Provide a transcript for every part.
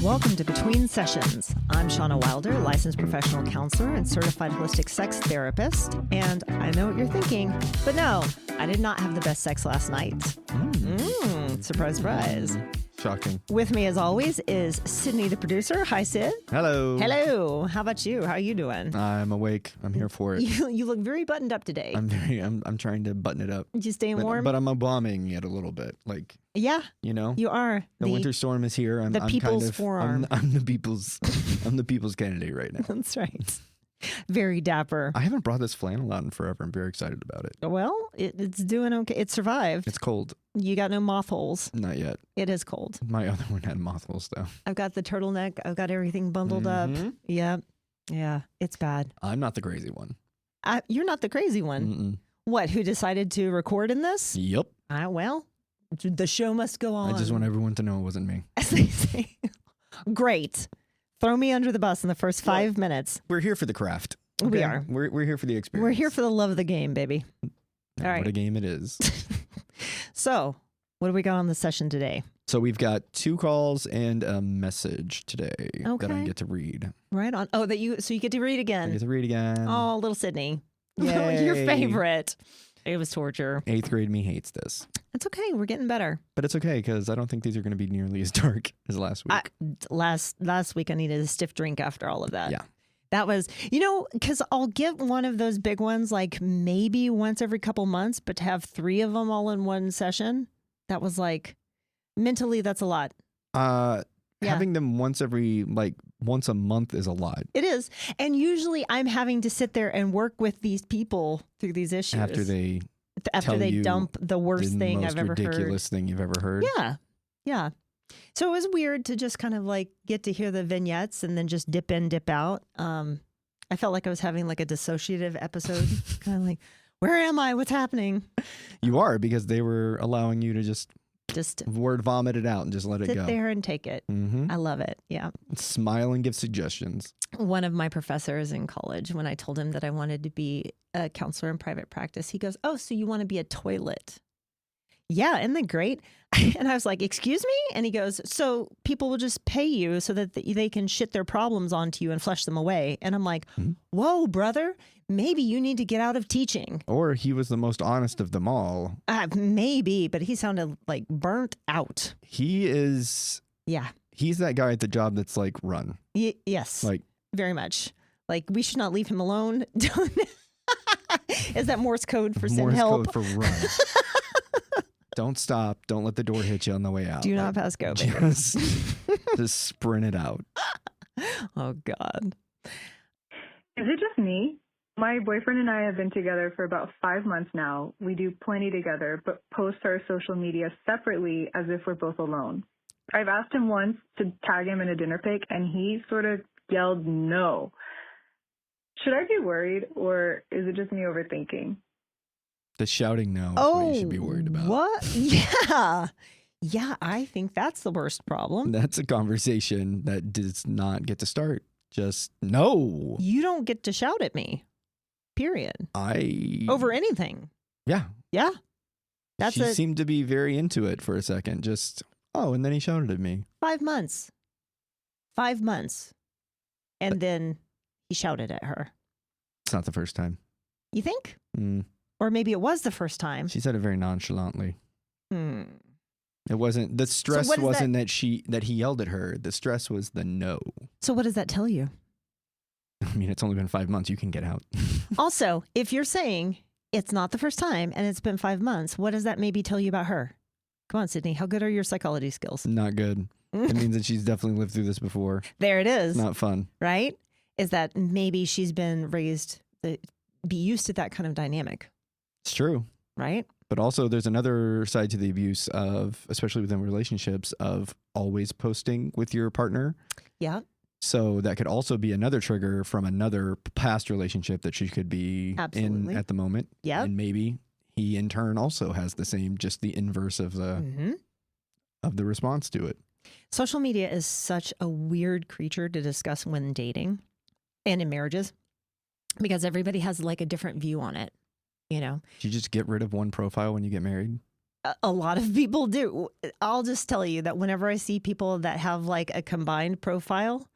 Welcome to Between Sessions. I'm Shauna Wilder, licensed professional counselor and certified holistic sex therapist. And I know what you're thinking, but no, I did not have the best sex last night. Surprise, surprise. Shocking. With me, as always, is Sydney, the producer. Hi, Sid. Hello. Hello. How about you? How are you doing? I'm awake. I'm here for it. You look very buttoned up today. I'm trying to button it up. You staying warm? But I'm bombing it a little bit. Like, yeah, you know, you are. the winter storm is here. I'm people's kind of, forearm. I'm the people's candidate right now. That's right. Very dapper. I haven't brought this flannel out in forever. I'm very excited about it. Well, it's doing okay. It survived. It's cold. You got no moth holes. Not yet. It is cold. My other one had moth holes though. I've got the turtleneck. I've got everything bundled up. Yeah. Yeah. It's bad. I'm not the crazy one. You're not the crazy one. Mm-mm. What? Who decided to record in this? Yep. Well, the show must go on. I just want everyone to know it wasn't me. As they say. Great. Throw me under the bus in the first 5 minutes. We're here for the craft. Okay? We We are. are. We're here for the experience. We're here for the love of the game, baby. All right. What a game it is. So, what do we got on the session today? So we've got 2 calls and a message today that I Okay. get to read. Right on. Oh, so you get to read I again. get to read again. Oh, little Sydney. Yay. Your favorite. It was torture. 8th grade me hates this. It's okay. We're getting better. But it's okay because I don't think these are going to be nearly as dark as last week. Last week I needed a stiff drink after all of that. Yeah. That was, because I'll get one of those big ones like maybe once every couple months, but to have 3 of them all in one session, that was like, mentally, that's a lot. Yeah. Having them once a month is a lot. It is. And usually I'm having to sit there and work with these people through these issues. After they dump the worst thing I've ever heard. The most ridiculous thing you've ever heard. Yeah. Yeah. So it was weird to just kind of like get to hear the vignettes and then just dip in, dip out. I felt like I was having like a dissociative episode. Kind of like, where am I? What's happening? You are, because they were allowing you to just word vomit it out and just let it go. Sit there and take it. Mm-hmm. I love it. Yeah. Smile and give suggestions. One of my professors in college, when I told him that I wanted to be a counselor in private practice, he goes, "Oh, so you want to be a toilet?" Yeah, isn't that great? And I was like, "Excuse me?" And he goes, "So people will just pay you so that they can shit their problems onto you and flush them away." And I'm like, Whoa, brother, maybe you need to get out of teaching. Or he was the most honest of them all. Maybe, but he sounded like burnt out. He is. Yeah. He's that guy at the job that's like, run. Yes. Like, very much. Like, we should not leave him alone. Is that Morse code for send help? Morse code for run. Don't stop. Don't let the door hit you on the way out. Do not pass go, baby. Just sprint it out. Oh, God. Is it just me? My boyfriend and I have been together for about 5 months now. We do plenty together, but post our social media separately as if we're both alone. I've asked him once to tag him in a dinner pic, and he sort of yelled no. Should I be worried, or is it just me overthinking? The shouting no is what you should be worried about. What? Yeah. Yeah, I think that's the worst problem. That's a conversation that does not get to start. Just no. You don't get to shout at me. Period. Over anything. Yeah. Yeah. She seemed to be very into it for a second. Just, and then he shouted at me. 5 months. 5 months. And then he shouted at her. It's not the first time. You think? Or maybe it was the first time. She said it very nonchalantly. It wasn't, the stress So wasn't that he yelled at her. The stress was the no. So what does that tell you? I mean, it's only been 5 months. You can get out. Also, if you're saying it's not the first time and it's been 5 months, what does that maybe tell you about her? Come on, Sydney. How good are your psychology skills? Not good. It means that she's definitely lived through this before. There it is. Not fun. Right? Is that maybe she's been raised to be used to that kind of dynamic. It's true. Right? But also there's another side to the abuse of, especially within relationships, of always posting with your partner. Yeah. So that could also be another trigger from another past relationship that she could be in at the moment. Yeah. And maybe he in turn also has the same, just the inverse of the response to it. Social media is such a weird creature to discuss when dating and in marriages because everybody has like a different view on it. You know, Do you just get rid of one profile when you get married? A lot of people do. I'll just tell you that whenever I see people that have like a combined profile,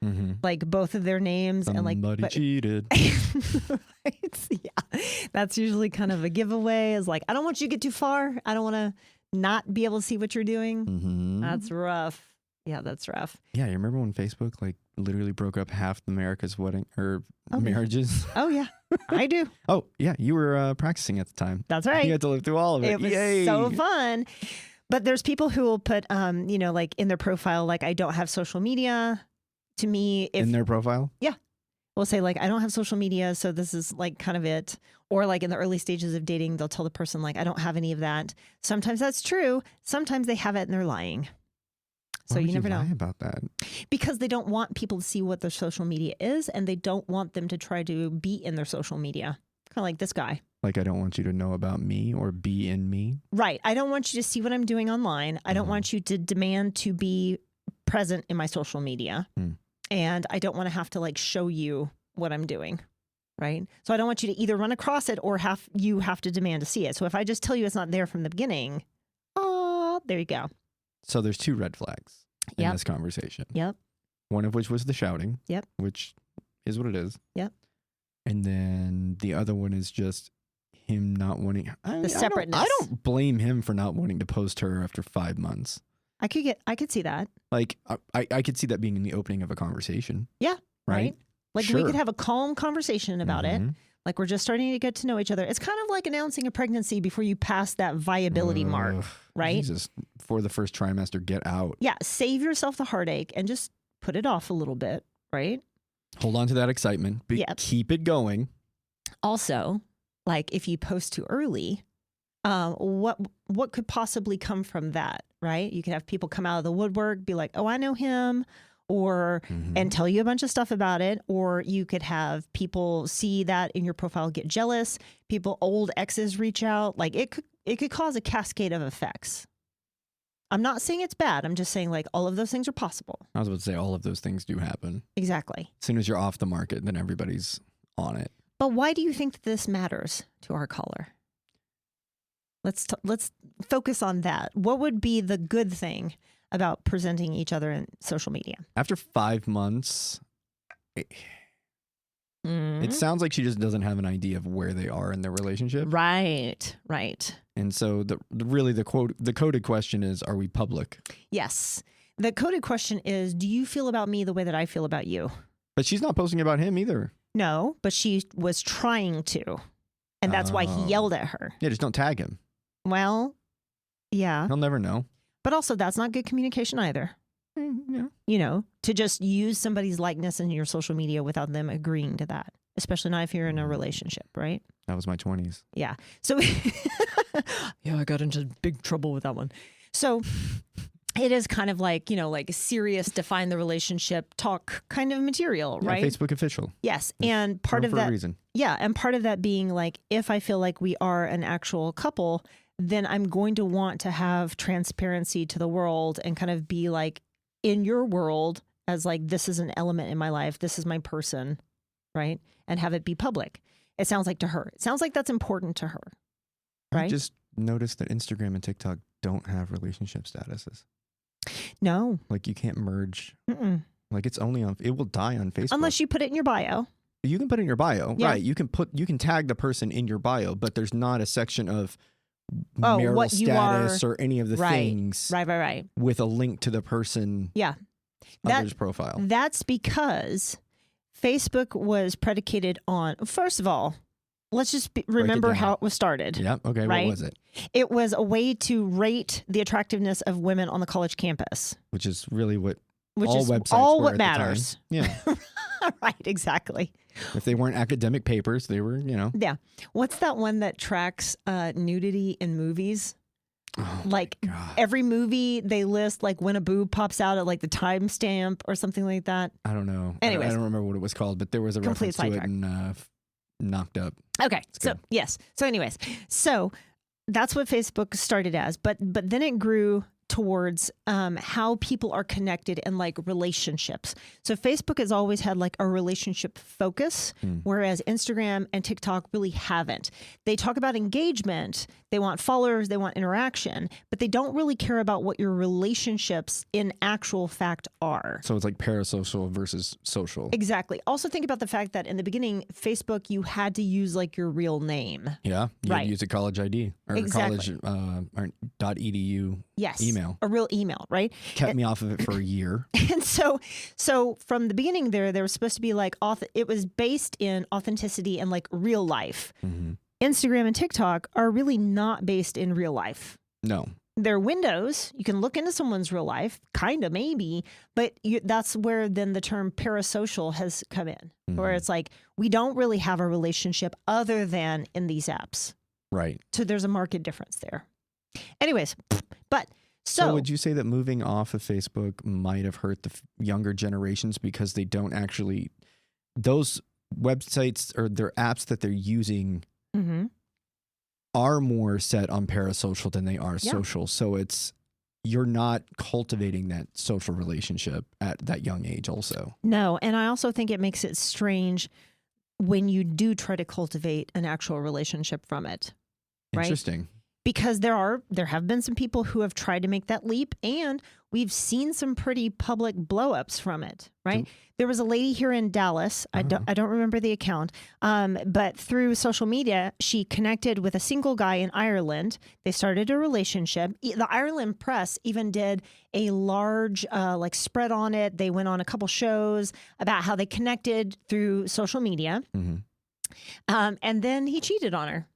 like both of their names and like somebody cheated. Right? Yeah, that's usually kind of a giveaway. Is like, I don't want you to get too far. I don't want to not be able to see what you're doing. That's rough. Yeah, that's rough. Yeah, you remember when Facebook like literally broke up half America's wedding or marriages? Oh yeah, I do. Oh yeah, you were practicing at the time. That's right. You had to live through all of it. It was Yay. so fun. But there's people who will put, like in their profile, like I don't have social media. To me, if in their profile? Yeah. We'll say like, I don't have social media. So this is like kind of it. Or like in the early stages of dating, they'll tell the person like, I don't have any of that. Sometimes that's true. Sometimes they have it and they're lying. So Why you would never lie know. about that? Because they don't want people to see what their social media is. And they don't want them to try to be in their social media. Kind of like this guy. Like, I don't want you to know about me or be in me. Right. I don't want you to see what I'm doing online. I don't want you to demand to be present in my social media. And I don't want to have to like show you what I'm doing. Right. So I don't want you to either run across it or you have to demand to see it. So if I just tell you it's not there from the beginning, there you go. So there's 2 red flags in this conversation. Yep. One of which was the shouting. Yep. Which is what it is. Yep. And then the other one is just him not wanting separateness. I don't blame him for not wanting to post her after 5 months. I could see that. Like I could see that being in the opening of a conversation. Yeah. Right. Like we could have a calm conversation about it. Like we're just starting to get to know each other. It's kind of like announcing a pregnancy before you pass that viability mark, right? Jesus, for the first trimester, get out. Yeah, save yourself the heartache and just put it off a little bit, right? Hold on to that excitement. Keep it going. Also, like if you post too early, what could possibly come from that, right? You could have people come out of the woodwork, be like, oh, I know him. And tell you a bunch of stuff about it. Or you could have people see that in your profile, get jealous. Old exes reach out. Like it could cause a cascade of effects. I'm not saying it's bad. I'm just saying like all of those things are possible. I was about to say all of those things do happen. Exactly. As soon as you're off the market, then everybody's on it. But why do you think that this matters to our caller? Let's focus on that. What would be the good thing about presenting each other in social media? After 5 months, it sounds like she just doesn't have an idea of where they are in their relationship. Right. And so the coded question is, are we public? Yes. The coded question is, do you feel about me the way that I feel about you? But she's not posting about him either. No, but she was trying to. And that's why he yelled at her. Yeah, just don't tag him. Well, yeah. He'll never know. But also, that's not good communication either. Yeah. You know, to just use somebody's likeness in your social media without them agreeing to that, especially not if you're in a relationship, right? That was my 20s. Yeah. So, yeah, I got into big trouble with that one. So it is kind of like, like serious, define the relationship talk kind of material, right? Facebook official. Yes. And part of that, a reason. Yeah. And part of that being like, if I feel like we are an actual couple, then I'm going to want to have transparency to the world and kind of be like in your world as like, this is an element in my life. This is my person, right? And have it be public. It sounds like to her. It sounds like that's important to her, right? I just noticed that Instagram and TikTok don't have relationship statuses. No. Like you can't merge. Like it will die on Facebook. Unless you put it in your bio. You can put it in your bio, Yeah. right? You can tag the person in your bio, but there's not a section of marital what you status are, or any of the things right with a link to the person other's profile. That's because Facebook was predicated on, first of all, let's just remember how it was started. Yeah. Okay. Right? What was it? It was a way to rate the attractiveness of women on the college campus. Which is really what Which all is websites all were what at the time. matters. Yeah. Right, exactly. If they weren't academic papers, they were, Yeah. What's that one that tracks nudity in movies? Oh like every movie they list like when a boob pops out at like the timestamp or something like that. I don't know. Anyways. I don't remember what it was called, but there was a Complete reference to it sidetrack. in Knocked Up. Okay. It's So good. yes. So anyways, so that's what Facebook started as, but then it grew towards how people are connected and like relationships. So Facebook has always had like a relationship focus, whereas Instagram and TikTok really haven't. They talk about engagement, they want followers, they want interaction, but they don't really care about what your relationships in actual fact are. So it's like parasocial versus social. Exactly. Also think about the fact that in the beginning, Facebook, you had to use like your real name. Yeah. You Right. would use a college ID or Exactly. college or .edu Yes. email. A real email, right? Kept me off of it for a year. And so from the beginning there was supposed to be like, it was based in authenticity and like real life. Mm-hmm. Instagram and TikTok are really not based in real life. No. They're windows. You can look into someone's real life, kind of maybe, but that's where then the term parasocial has come in, where it's like, we don't really have a relationship other than in these apps. Right. So there's a marked difference there. Anyways, but So would you say that moving off of Facebook might have hurt the younger generations because they don't actually, those websites or their apps that they're using are more set on parasocial than they are social. So you're not cultivating that social relationship at that young age also. No, and I also think it makes it strange when you do try to cultivate an actual relationship from it. Right? Interesting. Because there have been some people who have tried to make that leap, and we've seen some pretty public blow-ups from it, right? There was a lady here in Dallas, I don't remember the account, but through social media, she connected with a single guy in Ireland. They started a relationship. The Ireland press even did a large like spread on it. They went on a couple shows about how they connected through social media. And then he cheated on her.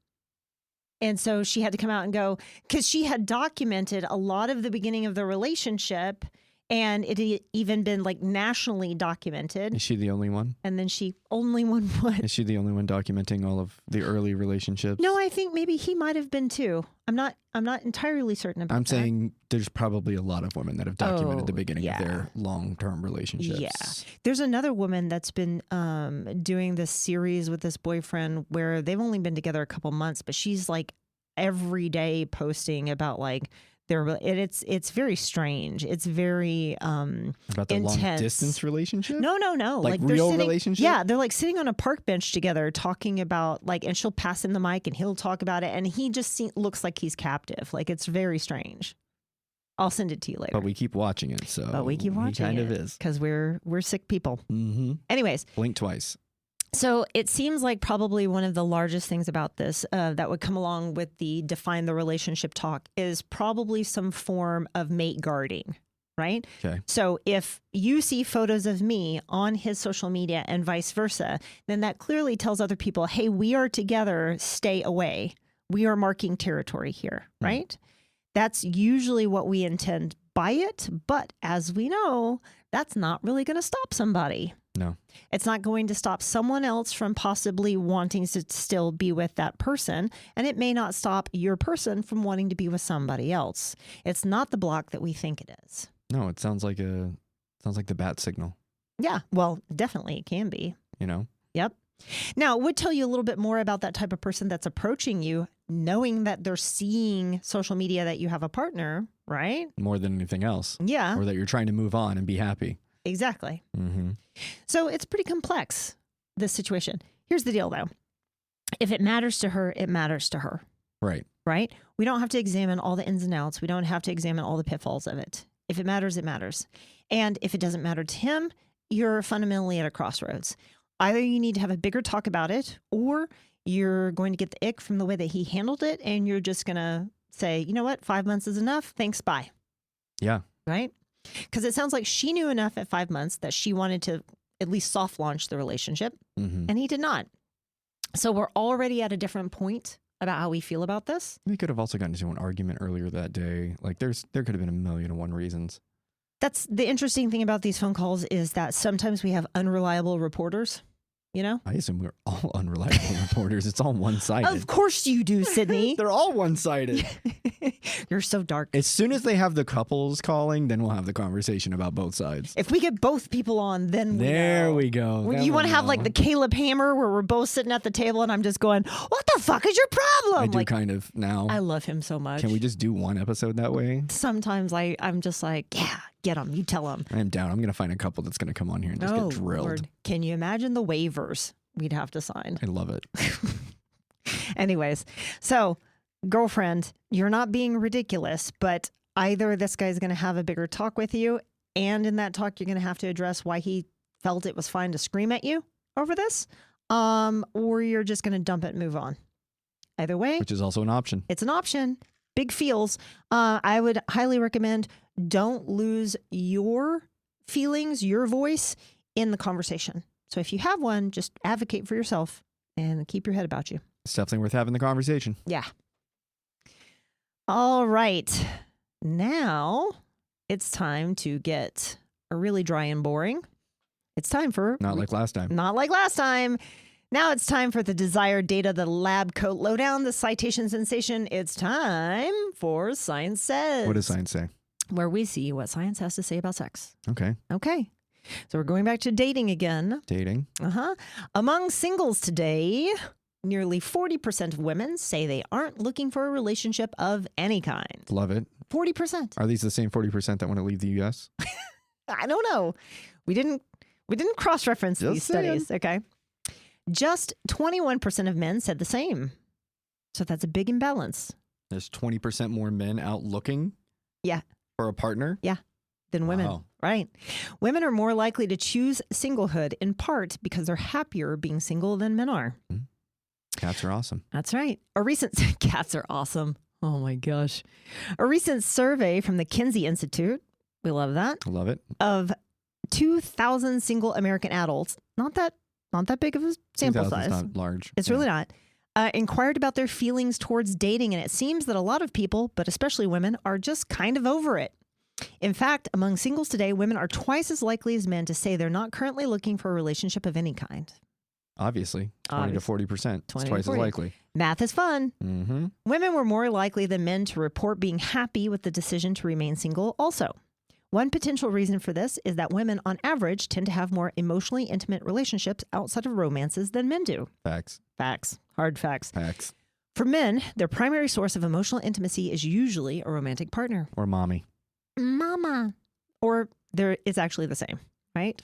And so she had to come out and go, because she had documented a lot of the beginning of the relationship, and it had even been like nationally documented. Is she the only one? And then she only one Is she the only one documenting all of the early relationships? No, I think maybe he might have been too. I'm not entirely certain about that. I'm saying there's probably a lot of women that have documented the beginning of yeah. their long-term relationships. Yeah. There's another woman that's been doing this series with this boyfriend where they've only been together a couple months, but she's like every day posting about like it's very strange. It's very about the intense. long distance relationship. No. Like they're real sitting, relationship. Yeah, they're like sitting on a park bench together, talking about like, and she'll pass him the mic, and he'll talk about it, and he just looks like he's captive. Like it's very strange. I'll send it to you later. But we keep watching it, so But we keep watching he kind it of is because we're sick people. Anyways, blink twice. so it seems like probably one of the largest things about this that would come along with the define the relationship talk is probably some form of mate guarding, right? Okay. So if you see photos of me on his social media and vice versa, then that clearly tells other people, hey, we are together, stay away. We are marking territory here, right? That's usually what we intend by it. But as we know, that's not really going to stop somebody. No. It's not going to stop someone else from possibly wanting to still be with that person. And it may not stop your person from wanting to be with somebody else. It's not the block that we think it is. No, it sounds like the bat signal. Yeah, well, definitely it can be. You know? Yep. Now, it would tell you a little bit more about that type of person that's approaching you, knowing that they're seeing social media that you have a partner, right? More than anything else. Yeah. Or that you're trying to move on and be happy. Exactly. Mm-hmm. So it's pretty complex, this situation. Here's the deal, though. If it matters to her, it matters to her. Right. Right? We don't have to examine all the ins and outs. We don't have to examine all the pitfalls of it. If it matters, it matters. And if it doesn't matter to him, you're fundamentally at a crossroads. Either you need to have a bigger talk about it, or you're going to get the ick from the way that he handled it, and you're just going to say, you know what, 5 months is enough. Thanks, bye. Yeah. Right? Because it sounds like she knew enough at 5 months that she wanted to at least soft launch the relationship, and he did not. So we're already at a different point about how we feel about this. We could have also gotten into an argument earlier that day. Like there could have been 1,000,001 reasons. That's the interesting thing about these phone calls is that sometimes we have unreliable reporters. you know? I assume we're all unreliable reporters. It's all one-sided. Of course you do, Sydney. They're all one-sided. You're so dark. As soon as they have the couples calling, then we'll have the conversation about both sides. If we get both people on, then There know. we go. When Then you want to we'll have like know. the Caleb Hammer where we're both sitting at the table and I'm just going, what the fuck is your problem? I do like, kind of now. I love him so much. Can we just do one episode that way? Sometimes I'm just like, yeah, get him. You tell him. I am down. I'm going to find a couple that's going to come on here and just get drilled. Lord. Can you imagine the waivers we'd have to sign? I love it. Anyways, so girlfriend, you're not being ridiculous, but either this guy's going to have a bigger talk with you, and in that talk, you're going to have to address why he felt it was fine to scream at you over this, or you're just going to dump it and move on. Either way, Which is also an option. it's an option. Big feels. I would highly recommend don't lose your feelings, your voice in the conversation. So if you have one, just advocate for yourself and keep your head about you. It's definitely worth having the conversation. Yeah. All right. Now it's time to get really dry and boring. It's time for Not like last time. Not like last time. Now it's time for the desired data, the lab coat lowdown, the citation sensation. It's time for Science Says. What does science say? Where we see what science has to say about sex. Okay. Okay. So we're going back to dating again. Dating. Among singles today, nearly 40% of women say they aren't looking for a relationship of any kind. Love it. 40%. Are these the same 40% that want to leave the U.S.? I don't know. We didn't cross-reference Just these saying. studies. Okay. Just 21% of men said the same. So that's a big imbalance. There's 20% more men out looking Yeah. for a partner? Than women. Wow. Right. Women are more likely to choose singlehood in part because they're happier being single than men are. Cats are awesome. That's right. A recent cats are awesome. Oh my gosh. A recent survey from the Kinsey Institute, we love that, I love it. of 2,000 single American adults, not that big of a sample 2,000 size. is not large. It's really not. Inquired about their feelings towards dating, and it seems that a lot of people, but especially women, are just kind of over it. In fact, among singles today, women are twice as likely as men to say they're not currently looking for a relationship of any kind. Obviously. 20 to 40%. It's 20 to twice as 40. likely. Math is fun. Mm-hmm. Women were more likely than men to report being happy with the decision to remain single also. One potential reason for this is that women, on average, tend to have more emotionally intimate relationships outside of romances than men do. Facts. Facts. Hard facts. Facts. For men, their primary source of emotional intimacy is usually a romantic partner. Or mommy. Mama. Or it's actually the same, right?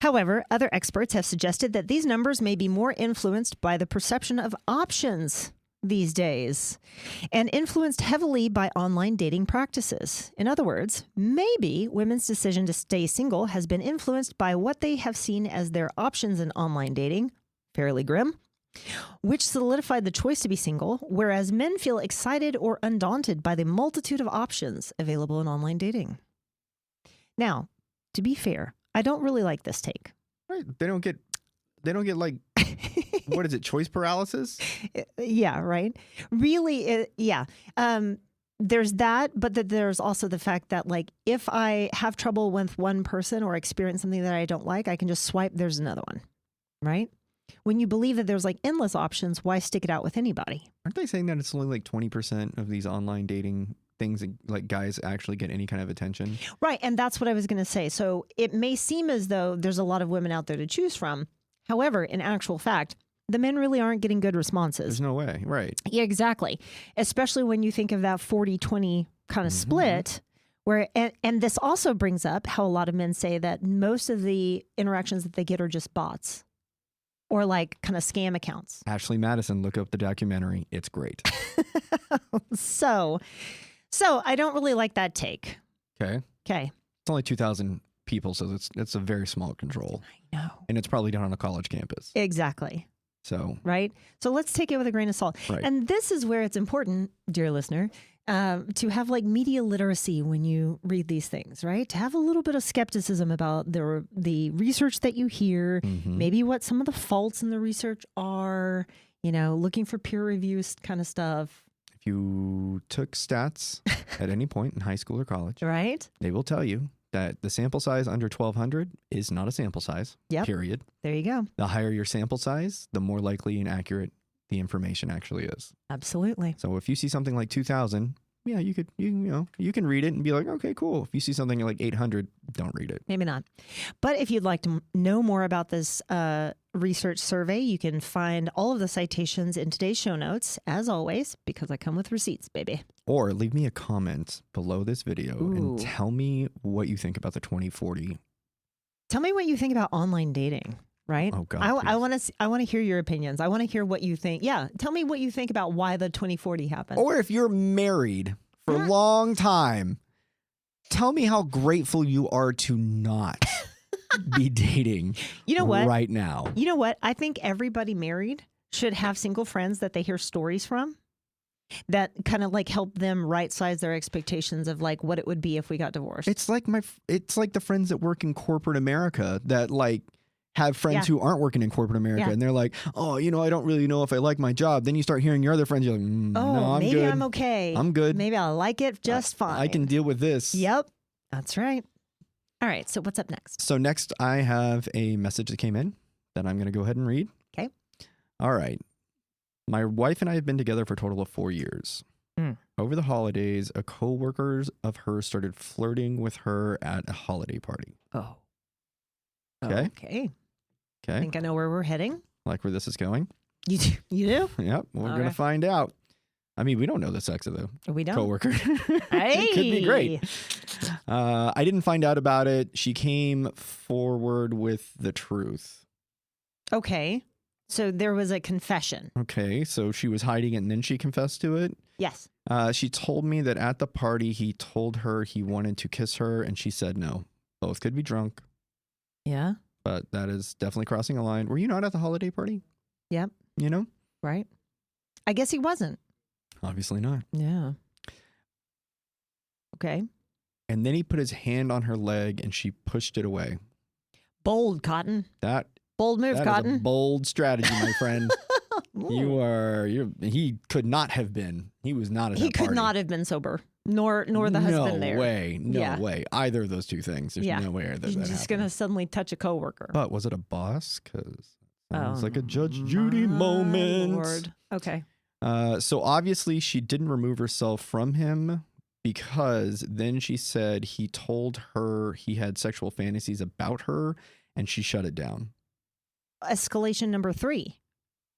However, other experts have suggested that these numbers may be more influenced by the perception of options these days and influenced heavily by online dating practices. In other words, maybe women's decision to stay single has been influenced by what they have seen as their options in online dating, fairly grim, which solidified the choice to be single, whereas men feel excited or undaunted by the multitude of options available in online dating. Now, to be fair, I don't really like this take. Right. They don't get like, what is it? Choice paralysis? Yeah, right. Really, yeah. There's that, but there's also the fact that, like, if I have trouble with one person or experience something that I don't like, I can just swipe. There's another one, right? When you believe that there's like endless options, why stick it out with anybody? Aren't they saying that it's only like 20% of these online dating things that like guys actually get any kind of attention? Right. And that's what I was going to say. So it may seem as though there's a lot of women out there to choose from. However, in actual fact, the men really aren't getting good responses. There's no way. Right. Yeah, exactly. Especially when you think of that 40-20 kind of split where, and this also brings up how a lot of men say that most of the interactions that they get are just bots or like kind of scam accounts. Ashley Madison, look up the documentary. It's great. So I don't really like that take. Okay. Okay. It's only 2,000 people, so it's a very small control. I know. And it's probably done on a college campus. Exactly. So, right? So let's take it with a grain of salt. Right. And this is where it's important, dear listener, to have like media literacy when you read these things, right? To have a little bit of skepticism about the research that you hear, maybe what some of the faults in the research are, looking for peer reviews kind of stuff. if you took stats at any point in high school or college, Right? they will tell you that the sample size under 1,200 is not a sample size, Yep. period. There you go. The higher your sample size, the more likely and accurate the information actually is. Absolutely. So if you see something like 2,000, yeah, you can read it and be like, okay, cool. If you see something like 800, don't read it. Maybe not. But if you'd like to know more about this research survey, you can find all of the citations in today's show notes, as always, because I come with receipts, baby. Or leave me a comment below this video and tell me what you think about the 2040. Tell me what you think about online dating. Right? Oh God! I want to hear your opinions. I want to hear what you think. Yeah, tell me what you think about why the 2040 happened. Or if you're married for a long time, tell me how grateful you are to not be dating. You know what? Right now. You know what? I think everybody married should have single friends that they hear stories from that kind of like help them right size their expectations of like what it would be if we got divorced. It's like the friends that work in corporate America that like have friends who aren't working in corporate America and they're like, oh, I don't really know if I like my job. Then you start hearing your other friends, you're like, no, I'm maybe good. I'm okay. I'm good. Maybe I'll like it just fine. I can deal with this. Yep. That's right. All right. So what's up next? So next I have a message that came in that I'm going to go ahead and read. Okay. All right. My wife and I have been together for a total of 4 years. Over the holidays, a coworker of hers started flirting with her at a holiday party. Oh. Okay. Okay. Okay. I think I know where we're heading. Like where this is going? You do? You do? Yep. We're going to find out. I mean, we don't know the sex of the We don't. coworker. Hey. It could be great. I didn't find out about it. She came forward with the truth. Okay. So there was a confession. Okay. So she was hiding it and then she confessed to it. Yes. She told me that at the party, he told her he wanted to kiss her and she said no. Both could be drunk. Yeah. But that is definitely crossing a line. Were you not at the holiday party? Yep. Right. I guess he wasn't. Obviously not. Yeah. Okay. And then he put his hand on her leg and she pushed it away. Bold, Cotton. Bold move, That Cotton. is a bold strategy, my friend. He could not have been. He was not at that He could party. not have been sober, nor the husband there. No way. Either of those two things. There's no way that You're just going to suddenly touch a coworker. But was it a boss? Because sounds like a Judge Judy moment. Lord. Okay. So obviously she didn't remove herself from him because then she said he told her he had sexual fantasies about her and she shut it down. Escalation number 3.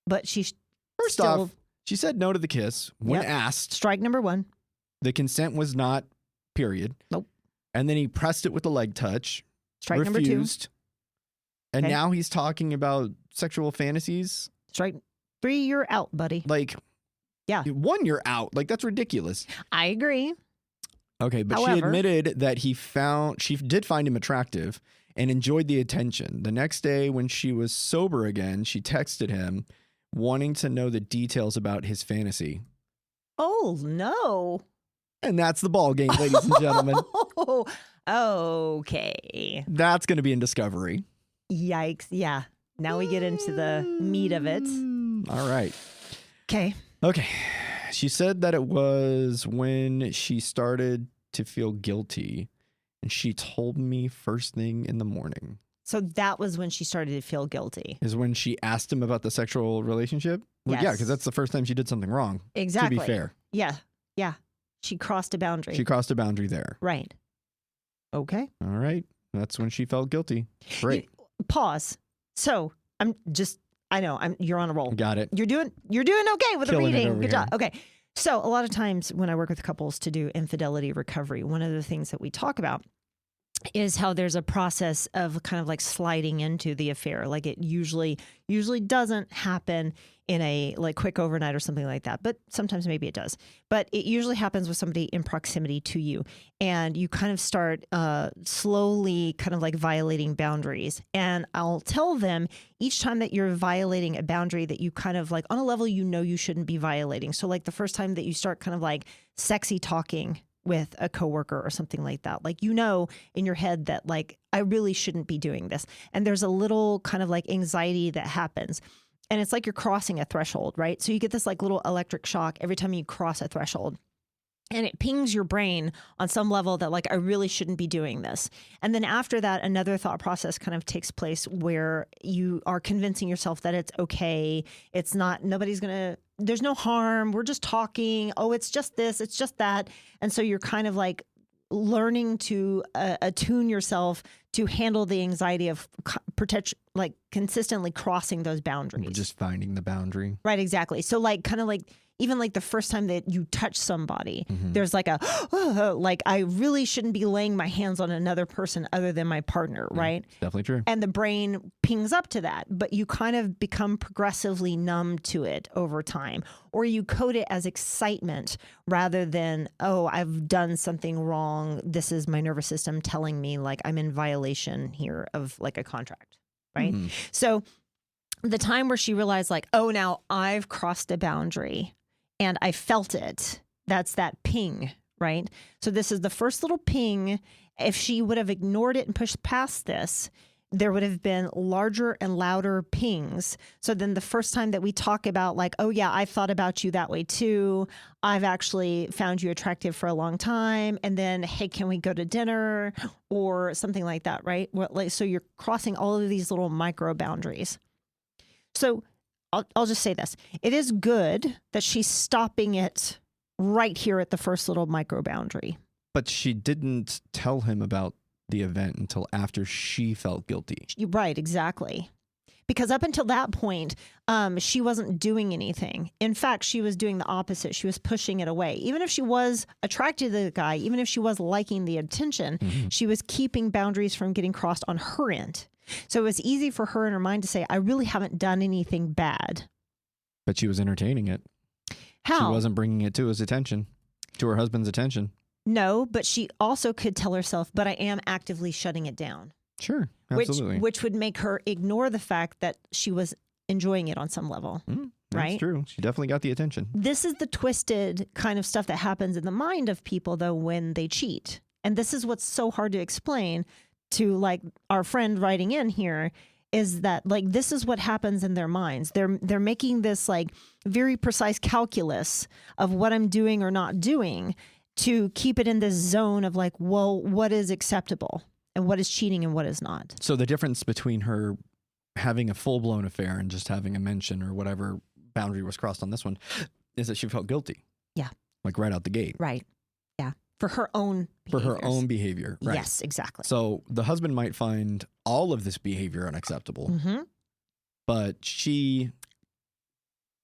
But she First off, she said no to the kiss when asked. Strike number 1. The consent was not, period. Nope. And then he pressed it with the leg touch. Strike refused, number 2. And Okay. now he's talking about sexual fantasies. Strike 3, you're out, buddy. Like, 1, you're out. Like, that's ridiculous. I agree. Okay, but However, she admitted that she did find him attractive and enjoyed the attention. The next day when she was sober again, she texted him wanting to know the details about his fantasy. Oh, no. And that's the ball game, ladies and gentlemen. Oh, okay. That's going to be in Discovery. Yikes. Yeah. Now we get into the meat of it. All right. Okay. Okay. She said that it was when she started to feel guilty, and she told me first thing in the morning. So that was when she started to feel guilty. Is when she asked him about the sexual relationship? Well, Yes. yeah, because that's the first time she did something wrong. Exactly. To be fair. Yeah. Yeah. She crossed a boundary. She crossed a boundary there. Right. Okay. All right. That's when she felt guilty. Great. Pause. So you're on a roll. Got it. You're doing okay with the Killing it reading. over Good here. job. Okay. So a lot of times when I work with couples to do infidelity recovery, one of the things that we talk about is how there's a process of kind of like sliding into the affair. Like it usually doesn't happen in a like quick overnight or something like that, but sometimes maybe it does. But it usually happens with somebody in proximity to you, and you kind of start slowly kind of like violating boundaries. And I'll tell them each time that you're violating a boundary that you kind of like on a level you shouldn't be violating. So like the first time that you start kind of like sexy talking with a coworker or something like that. Like, in your head that like, I really shouldn't be doing this. And there's a little kind of like anxiety that happens. And it's like you're crossing a threshold, right? So you get this like little electric shock every time you cross a threshold. And it pings your brain on some level that like, I really shouldn't be doing this. And then after that, another thought process kind of takes place where you are convincing yourself that it's okay. It's not, there's no harm. We're just talking. Oh, it's just this, it's just that. And so you're kind of like learning to attune yourself to handle the anxiety of like consistently crossing those boundaries. Just finding the boundary. Right, exactly. So like kind of like even like the first time that you touch somebody, there's like like I really shouldn't be laying my hands on another person other than my partner, right? Definitely true. And the brain pings up to that, but you kind of become progressively numb to it over time, or you code it as excitement rather than, oh, I've done something wrong. This is my nervous system telling me like I'm in violation here of like a contract, right? So the time where she realized like, oh, now I've crossed a boundary and I felt it. That's that ping, right? So this is the first little ping. If she would have ignored it and pushed past this, there would have been larger and louder pings. So then the first time that we talk about like, oh yeah, I've thought about you that way too. I've actually found you attractive for a long time. And then, hey, can we go to dinner or something like that, right? So you're crossing all of these little micro boundaries. So I'll just say this. It is good that she's stopping it right here at the first little micro boundary. But she didn't tell him about the event until after she felt guilty. Right, exactly. Because up until that point, she wasn't doing anything. In fact, she was doing the opposite. She was pushing it away. Even if she was attracted to the guy, even if she was liking the attention, she was keeping boundaries from getting crossed on her end. So it was easy for her in her mind to say, I really haven't done anything bad. But she was entertaining it. How? She wasn't bringing it to his attention, to her husband's attention. No, but she also could tell herself, but I am actively shutting it down. Sure, absolutely. Which would make her ignore the fact that she was enjoying it on some level. That's right? true. She definitely got the attention. This is the twisted kind of stuff that happens in the mind of people, though, when they cheat. And this is what's so hard to explain to like our friend writing in here, is that like this is what happens in their minds. They're making this like very precise calculus of what I'm doing or not doing to keep it in this zone of like, well, what is acceptable and what is cheating and what is not. So the difference between her having a full-blown affair and just having a mention or whatever boundary was crossed on this one is that she felt guilty. Yeah. Like right out the gate. Right. Yeah. For her own behaviors. For her own behavior. Right. Yes, exactly. So the husband might find all of this behavior unacceptable, but she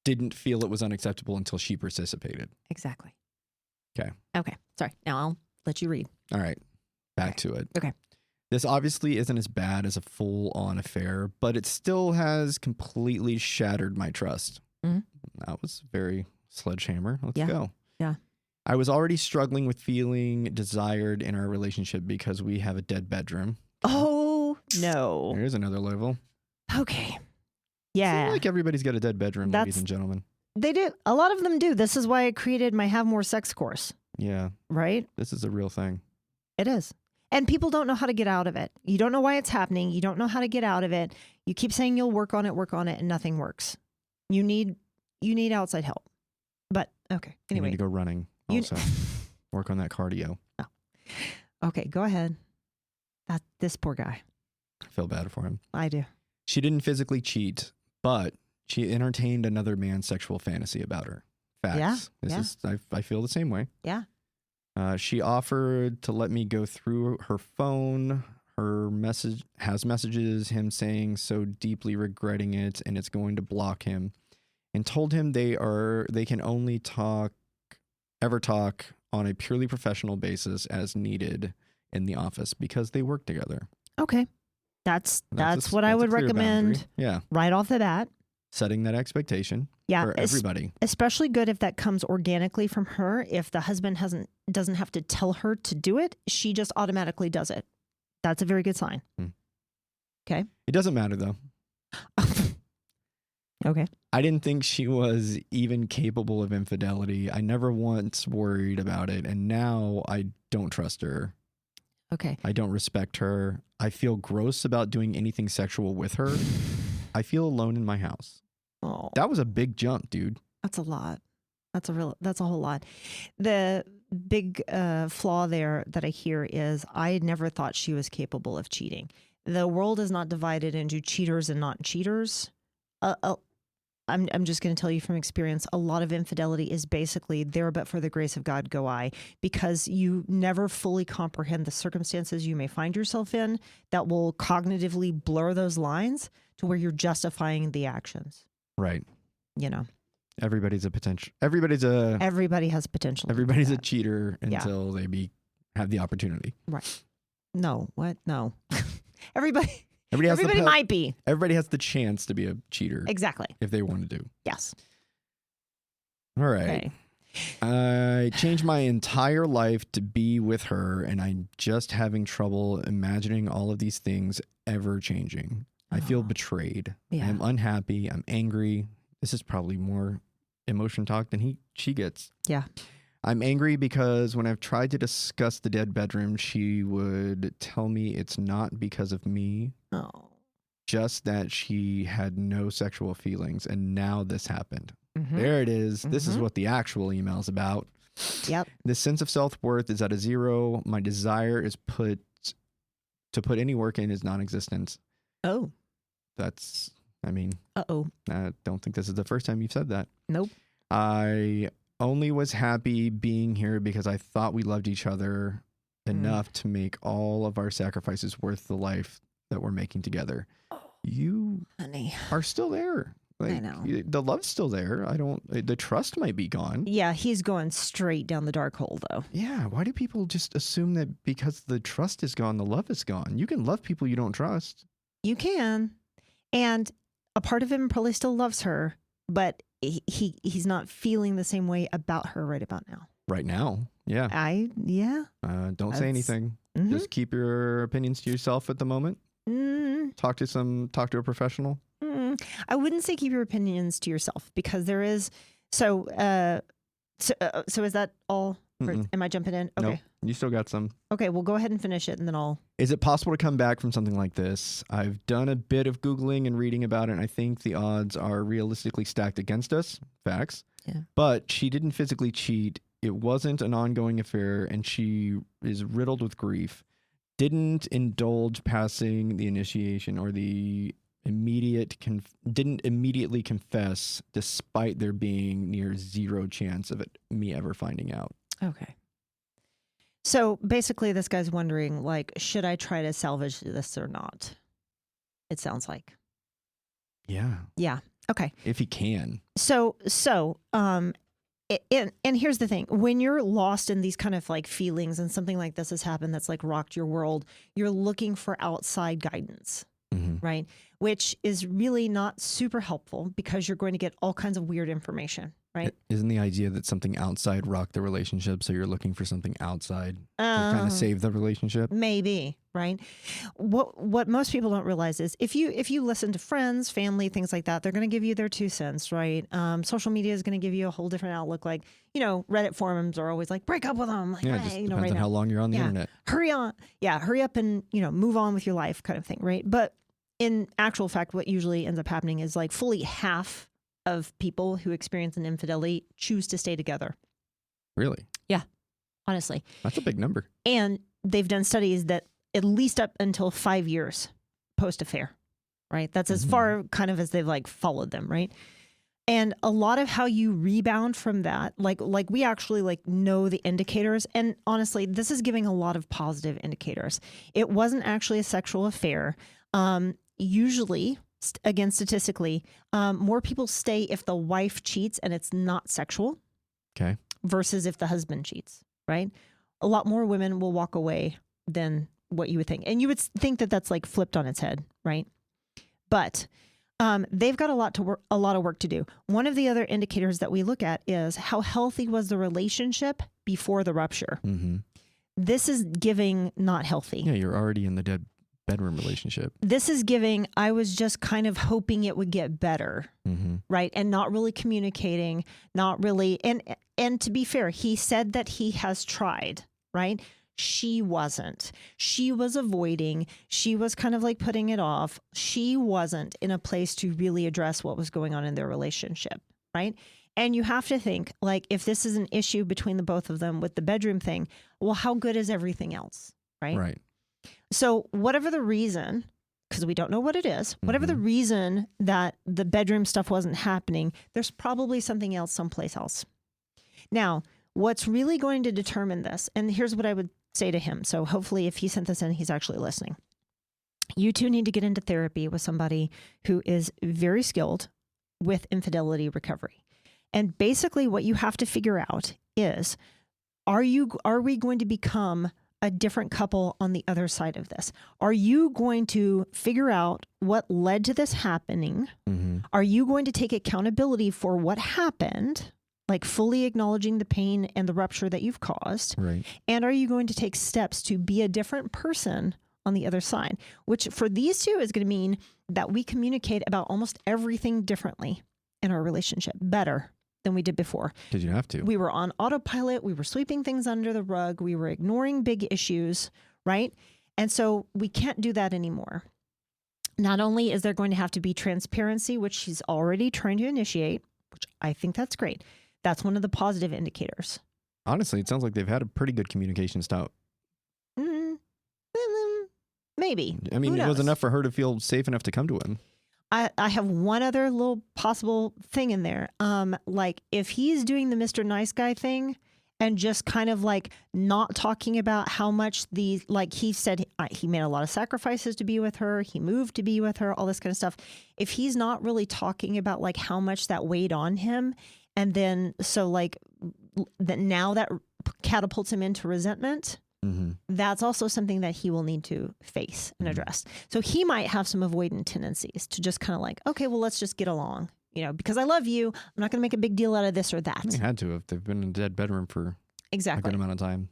didn't feel it was unacceptable until she participated. Exactly. Okay. Okay. Sorry. Now I'll let you read. All right. Back to it. Okay. This obviously isn't as bad as a full-on affair, but it still has completely shattered my trust. That was very sledgehammer. Let's go. Yeah. I was already struggling with feeling desired in our relationship because we have a dead bedroom. Oh, no. Here's another level. Okay. Yeah. I feel like everybody's got a dead bedroom, ladies and gentlemen. They do. A lot of them do. This is why I created my Have More Sex course. Yeah. Right? This is a real thing. It is. And people don't know how to get out of it. You don't know why it's happening. You don't know how to get out of it. You keep saying you'll work on it, and nothing works. You need outside help. But okay. Anyway. You need to go running also. Work on that cardio. Oh. Okay, go ahead. This poor guy. I feel bad for him. I do. She didn't physically cheat, but she entertained another man's sexual fantasy about her. Facts. Yeah. I feel the same way. Yeah. She offered to let me go through her phone. Her message has messages, him saying so deeply regretting it, and it's going to block him. And told him they can only ever talk on a purely professional basis as needed in the office because they work together. Okay. That's what I would recommend. Boundary. Yeah. Right off the bat. Setting that expectation for everybody. Especially good if that comes organically from her. If the husband doesn't have to tell her to do it, she just automatically does it. That's a very good sign. Okay. It doesn't matter though. Okay. I didn't think she was even capable of infidelity. I never once worried about it. And now I don't trust her. Okay. I don't respect her. I feel gross about doing anything sexual with her. I feel alone in my house. Oh, that was a big jump, dude. That's a lot. That's a whole lot. The big flaw there that I hear is I never thought she was capable of cheating. The world is not divided into cheaters and not cheaters. I'm just going to tell you from experience, a lot of infidelity is basically there, but for the grace of God go I, because you never fully comprehend the circumstances you may find yourself in that will cognitively blur those lines to where you're justifying the actions. Right. You know, Everybody has potential. everybody has potential. Everybody's a cheater Yeah. until they have the opportunity. Right. No, what? No. Everybody Everybody has might be. Everybody has the chance to be a cheater Exactly. if they want to do. Yes. All right. Okay. I changed my entire life to be with her, and I'm just having trouble imagining all of these things ever changing. I feel betrayed. Yeah. I'm unhappy. I'm angry. This is probably more emotion talk than she gets. Yeah. I'm angry because when I've tried to discuss the dead bedroom, she would tell me it's not because of me, Oh. just that she had no sexual feelings, and now this happened. Mhm. There it is. This is Mhm. what the actual email's about. Yep. The sense of self-worth is at a zero. My desire is to put any work in is non-existent. Oh. That's, I mean, Uh-oh. I don't think this is the first time you've said that. Nope. I only was happy being here because I thought we loved each other enough to make all of our sacrifices worth the life that we're making together. You Honey. are still there. I know. The love's still there. The trust might be gone. Yeah, he's going straight down the dark hole, though. Yeah. Why do people just assume that because the trust is gone, the love is gone? You can love people you don't trust. You can. And a part of him probably still loves her, but he's not feeling the same way about her right about now. Right now. Yeah. Yeah. Don't say anything. Mhm. Just keep your opinions to yourself at the moment. Mm, Talk to a professional. I wouldn't say keep your opinions to yourself because there is. So is that all? Or Mm-mm. am I jumping in? Okay. Nope. You still got some. Okay. Well, go ahead and finish it and then I'll. Is it possible to come back from something like this? I've done a bit of Googling and reading about it, and I think the odds are realistically stacked against us. Facts. Yeah. But she didn't physically cheat. It wasn't an ongoing affair, and she is riddled with grief. Didn't indulge passing the initiation or the didn't immediately confess despite there being near zero chance of me ever finding out. Okay. So basically, this guy's wondering, like, should I try to salvage this or not? It sounds like. Yeah. Yeah. Okay. If he can. And here's the thing: when you're lost in these kind of like feelings, and something like this has happened that's like rocked your world, you're looking for outside guidance. Mm-hmm. Right? Which is really not super helpful because you're going to get all kinds of weird information, right? Isn't the idea that something outside rocked the relationship, so you're looking for something outside to kind of save the relationship? Maybe, right? What most people don't realize is if you listen to friends, family, things like that, they're going to give you their 2 cents, right? Social media is going to give you a whole different outlook. Like, Reddit forums are always like, break up with them. Like, Yeah, it just depends right on now. how long you're on the internet. Hurry up and, move on with your life kind of thing, right? But in actual fact, what usually ends up happening is like fully half of people who experience an infidelity choose to stay together. Really? Yeah, honestly. That's a big number. And they've done studies that at least up until 5 years post-affair, right? That's as far kind of as they've like followed them, right? And a lot of how you rebound from that, like we actually like know the indicators. And honestly, this is giving a lot of positive indicators. It wasn't actually a sexual affair. Usually, again, statistically, more people stay if the wife cheats and it's not sexual. Okay. Versus if the husband cheats, right? A lot more women will walk away than what you would think. And you would think that that's like flipped on its head, right? But they've got a lot of work to do. One of the other indicators that we look at is how healthy was the relationship before the rupture. Mm-hmm. This is giving not healthy. Yeah, you're already in the dead bedroom relationship. This is giving, I was just kind of hoping it would get better, right? And not really communicating, not really. And to be fair, he said that he has tried, right? She wasn't. She was avoiding. She was kind of like putting it off. She wasn't in a place to really address what was going on in their relationship, right? And you have to think, like, if this is an issue between the both of them with the bedroom thing, well, how good is everything else, right? Right. So whatever the reason, because we don't know what it is, whatever the reason that the bedroom stuff wasn't happening, there's probably something else someplace else. Now, what's really going to determine this, and here's what I would say to him. So hopefully if he sent this in, he's actually listening. You two need to get into therapy with somebody who is very skilled with infidelity recovery. And basically what you have to figure out is, are we going to become a different couple on the other side of this? Are you going to figure out what led to this happening? Are you going to take accountability for what happened, like fully acknowledging the pain and the rupture that you've caused? Right. And are you going to take steps to be a different person on the other side? Which for these two is going to mean that we communicate about almost everything differently in our relationship, better than we did before. Did you have to? We were on autopilot. We were sweeping things under the rug. We were ignoring big issues, right? And so we can't do that anymore. Not only is there going to have to be transparency, which she's already trying to initiate, which I think that's great. That's one of the positive indicators. Honestly, it sounds like they've had a pretty good communication style. Maybe. I mean, it was enough for her to feel safe enough to come to him. I have one other little possible thing in there. Like if he's doing the Mr. Nice Guy thing and just kind of like not talking about how much like he said he made a lot of sacrifices to be with her. He moved to be with her, all this kind of stuff. If he's not really talking about like how much that weighed on him, and then so like that now that catapults him into resentment. That's also something that he will need to face and address. So he might have some avoidant tendencies to just kind of like, okay, well, let's just get along, because I love you. I'm not going to make a big deal out of this or that. They had to if they've been in a dead bedroom for a good amount of time.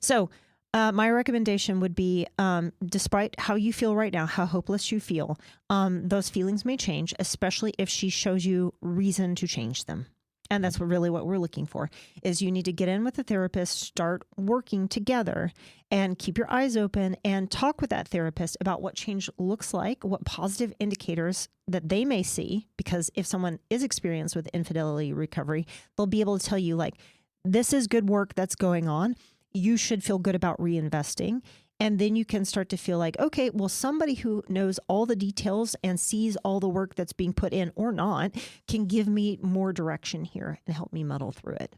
So my recommendation would be, despite how you feel right now, how hopeless you feel, those feelings may change, especially if she shows you reason to change them. And that's what we're looking for, is you need to get in with the therapist, start working together, and keep your eyes open and talk with that therapist about what change looks like, what positive indicators that they may see. Because if someone is experienced with infidelity recovery, they'll be able to tell you like, this is good work that's going on. You should feel good about reinvesting. And then you can start to feel like, okay, well, somebody who knows all the details and sees all the work that's being put in or not can give me more direction here and help me muddle through it.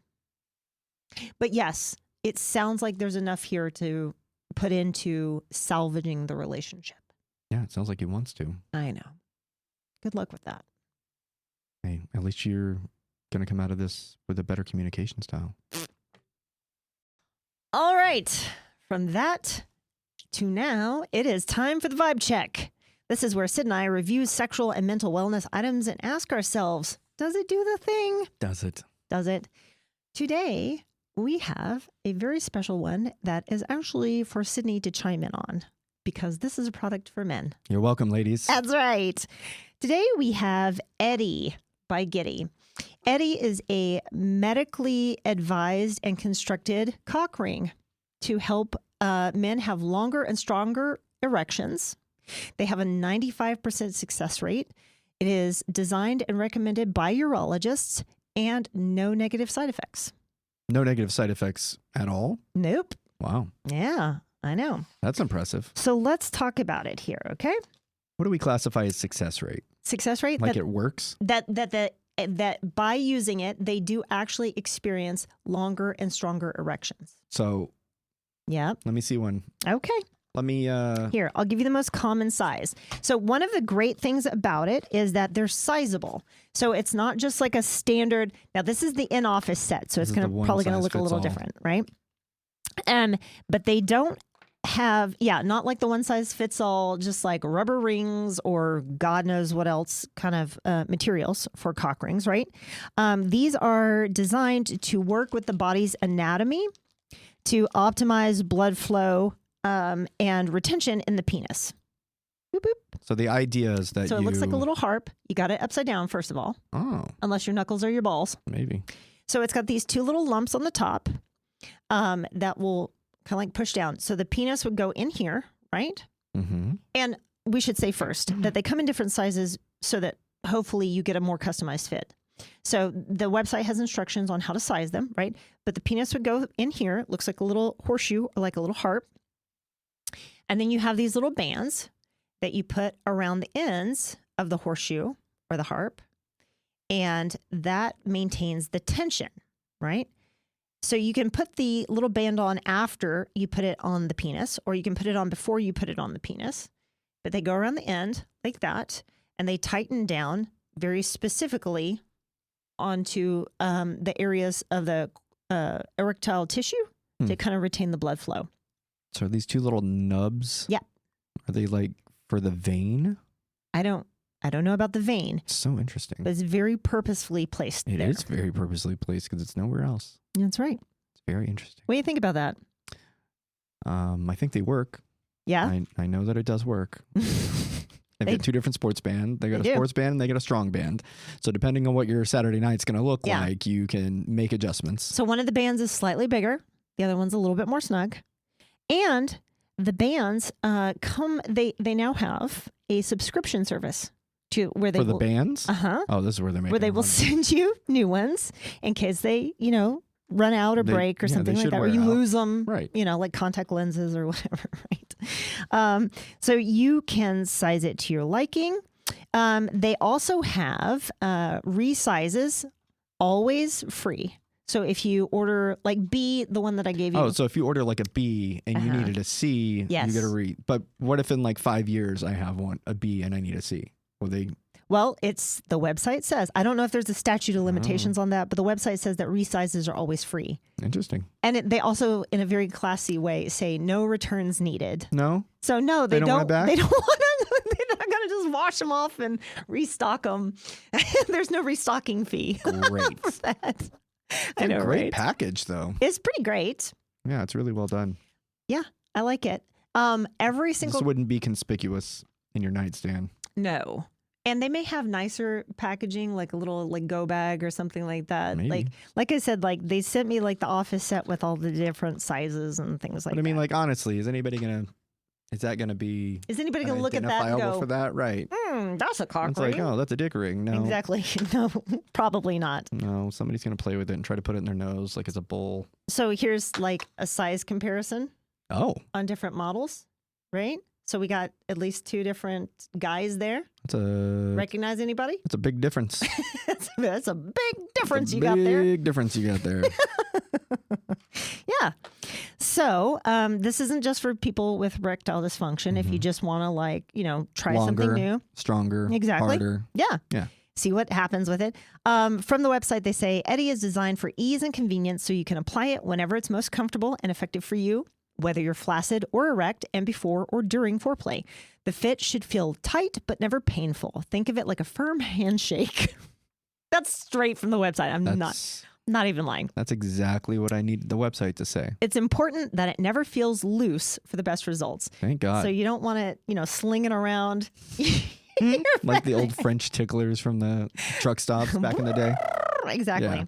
But yes, it sounds like there's enough here to put into salvaging the relationship. Yeah, it sounds like he wants to. I know. Good luck with that. Hey, at least you're going to come out of this with a better communication style. All right. From that to now, it is time for the vibe check. This is where Sid and I review sexual and mental wellness items and ask ourselves, does it do the thing? Does it? Does it? Today, we have a very special one that is actually for Sydney to chime in on, because this is a product for men. You're welcome, ladies. That's right. Today, we have Eddie by Giddy. Eddie is a medically advised and constructed cock ring to help men have longer and stronger erections. They have a 95% success rate. It is designed and recommended by urologists and no negative side effects. No negative side effects at all? Nope. Wow. Yeah, I know. That's impressive. So let's talk about it here, okay? What do we classify as success rate? Success rate? Like it works? That by using it, they do actually experience longer and stronger erections. So yeah. Let me see one. Okay. Let me... Here, I'll give you the most common size. So one of the great things about it is that they're sizable. So it's not just like a standard... Now, this is the in-office set, so it's probably going to look a little different, right? But they don't have... Yeah, not like the one-size-fits-all, just like rubber rings or God knows what else kind of materials for cock rings, right? These are designed to work with the body's anatomy to optimize blood flow and retention in the penis. Boop, boop. So the idea is that it looks like a little harp. You got it upside down, first of all. Oh. Unless your knuckles are your balls. Maybe. So it's got these two little lumps on the top that will kind of like push down. So the penis would go in here, right? Mm-hmm. And we should say first that they come in different sizes so that hopefully you get a more customized fit. So the website has instructions on how to size them, right? But the penis would go in here. It looks like a little horseshoe or like a little heart. And then you have these little bands that you put around the ends of the horseshoe or the harp. And that maintains the tension, right? So you can put the little band on after you put it on the penis, or you can put it on before you put it on the penis. But they go around the end like that, and they tighten down very specifically onto the areas of the erectile tissue to kind of retain the blood flow. So are these two little nubs? Yeah. Are they like for the vein? I don't know about the vein. So interesting. But it's very purposefully placed It there. is very purposely placed because it's nowhere else. That's right. It's very interesting. What do you think about that? I think they work. Yeah. I know that it does work. They've got two different sports bands. They got a sports band and they got a strong band. So depending on what your Saturday night's going to look like, you can make adjustments. So one of the bands is slightly bigger. The other one's a little bit more snug. And the bands they now have a subscription service to where they For the bands? Uh-huh. Oh, this is where they're making where they will send you new ones in case they, run out or break or something like that, or you lose them, right? Like contact lenses or whatever, right? So you can size it to your liking. They also have resizes, always free. So if you order like B, the one that I gave you. Oh, so if you order like a B and you needed a C, you got to read. But what if in like 5 years I have a B and I need a C? Will they? Well, it's the website says. I don't know if there's a statute of limitations on that, but the website says that resizes are always free. Interesting. And they also, in a very classy way, say no returns needed. No. So no, they don't want it back? They don't want to. They're not going to just wash them off and restock them. There's no restocking fee. Great. For that. It's a great package, though. It's pretty great. Yeah, it's really well done. Yeah, I like it. Every single. This wouldn't be conspicuous in your nightstand. No. And they may have nicer packaging, like a little go bag or something like that. Maybe. Like I said, they sent me the office set with all the different sizes and things like that. But I mean, honestly, is that gonna be? Is anybody gonna look at that and go for that? Right. That's a cock It's ring. like, oh, that's a dick ring. No. Exactly. No, probably not. No, somebody's gonna play with it and try to put it in their nose like it's a bowl. So here's a size comparison. Oh. On different models, right? So we got at least two different guys there. Recognize anybody? That's a big difference. That's a big difference you got there. Big difference you got there. Yeah. So this isn't just for people with erectile dysfunction. If you just want to try something new. Stronger. Exactly. Harder. Yeah. Yeah. See what happens with it. From the website, they say Eddie is designed for ease and convenience so you can apply it whenever it's most comfortable and effective for you, whether you're flaccid or erect, and before or during foreplay. The fit should feel tight but never painful. Think of it like a firm handshake. That's straight from the website. I'm not even lying. That's exactly what I need the website to say. It's important that it never feels loose for the best results. Thank God. So you don't want to, sling it around. Like the old French ticklers from the truck stops back in the day. Exactly.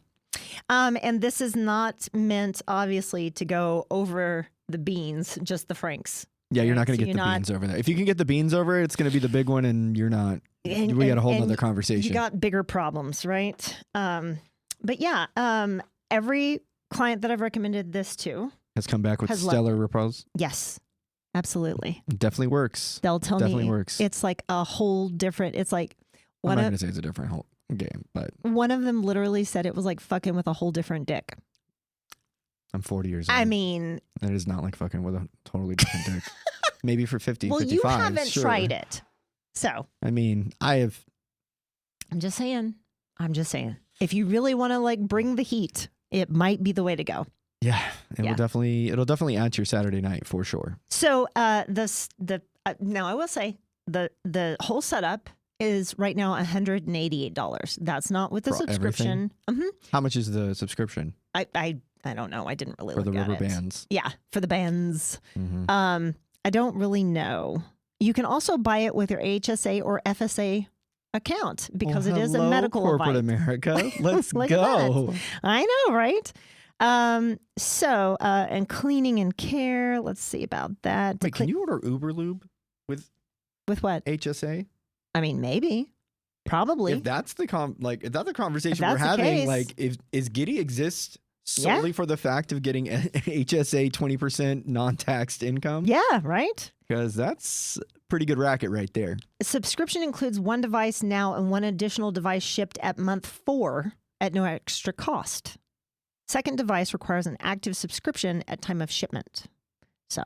Yeah. And this is not meant, obviously, to go over the beans, just the franks. Yeah, you're not going to get the beans over there. If you can get the beans over it, it's going to be the big one, and you're not. We got a whole nother conversation. You got bigger problems, right? But yeah, every client that I've recommended this to has come back with stellar repos. Yes, absolutely. It definitely works. They'll tell definitely me works. It's like a whole different. It's like I'm not going to say it's a different whole game, but one of them literally said it was like fucking with a whole different dick. I'm 40 years old. I mean, it is not like fucking with a totally different dick. Maybe for 50, well, 55. You haven't tried it. So. I mean, I have. I'm just saying. If you really want to bring the heat, it might be the way to go. Yeah. It'll definitely add to your Saturday night for sure. So now I will say the whole setup is right now $188. That's not with the subscription. Mm-hmm. How much is the subscription? I don't know. I didn't really look at it. For the rubber bands. Yeah, for the bands. Mm-hmm. I don't really know. You can also buy it with your HSA or FSA account because it is a medical corporate device. America. Let's go. I know, right? And cleaning and care. Let's see about that. Wait, can you order Uber Lube with what? HSA? I mean, maybe. Probably. If that's the if that's the conversation If we're that's the having, case. like, is Giddy exist solely for the fact of getting HSA 20% non-taxed income? Yeah, right? Because that's a pretty good racket right there. Subscription includes one device now and one additional device shipped at month 4 at no extra cost. Second device requires an active subscription at time of shipment. So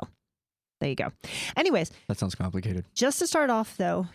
there you go. Anyways. That sounds complicated. Just to start off, though,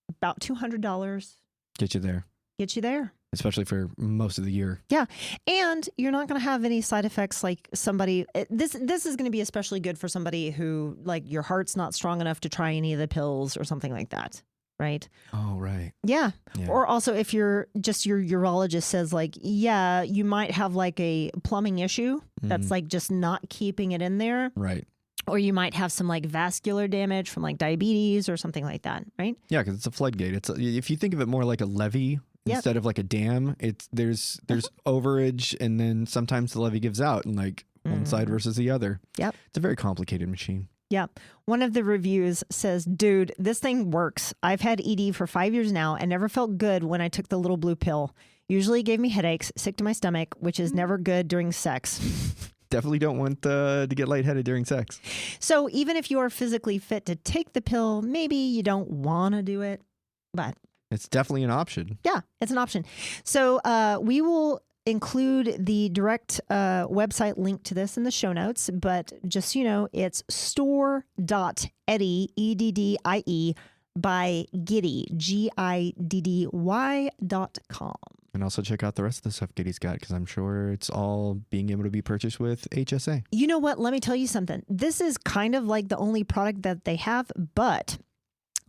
about $200. Get you there. Get you there. Especially for most of the year. Yeah. And you're not going to have any side effects like somebody. This is going to be especially good for somebody who, like, your heart's not strong enough to try any of the pills or something like that. Right. Oh, right. Yeah. Yeah. Or also if you're just your urologist says, like, yeah, you might have like a plumbing issue that's like just not keeping it in there. Right. Or you might have some like vascular damage from like diabetes or something like that. Right. Yeah, because it's a floodgate. If you think of it more like a levee instead of like a dam, there's overage, and then sometimes the levee gives out and like one side versus the other. Yep. It's a very complicated machine. Yeah. One of the reviews says, dude, this thing works. I've had ED for 5 years now and never felt good when I took the little blue pill. Usually gave me headaches, sick to my stomach, which is never good during sex. Definitely don't want to get lightheaded during sex. So even if you are physically fit to take the pill, maybe you don't want to do it, but it's definitely an option. Yeah, it's an option. So we will include the direct website link to this in the show notes, but just so you know, it's store.eddie, E-D-D-I-E, by Giddy, GIDDY.com. And also check out the rest of the stuff Giddy's got, because I'm sure it's all being able to be purchased with HSA. You know what? Let me tell you something. This is kind of like the only product that they have, but